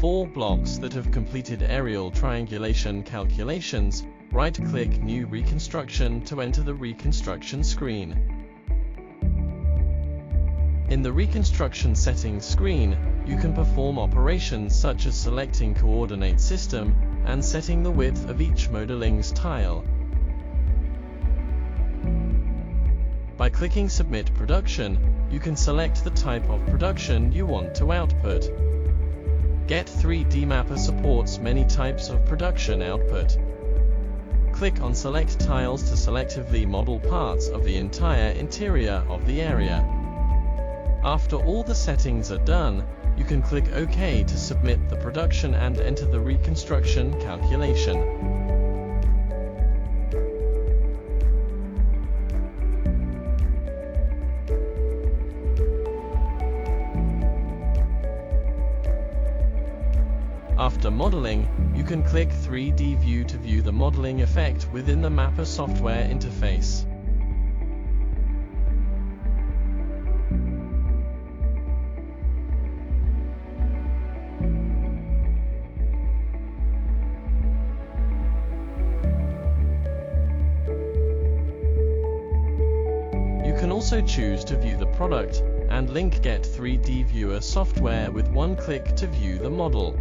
4 blocks that have completed aerial triangulation calculations, right-click New Reconstruction to enter the Reconstruction screen. In the Reconstruction Settings screen, you can perform operations such as selecting coordinate system and setting the width of each modeling's tile. By clicking Submit Production, you can select the type of production you want to output. Get3D Mapper supports many types of production output. Click on Select Tiles to selectively model parts of the entire interior of the area. After all the settings are done, you can click OK to submit the production and enter the reconstruction calculation. After modeling, you can click 3D View to view the modeling effect within the Mapper software interface. You can also choose to view the product and link Get3D Viewer software with one click to view the model.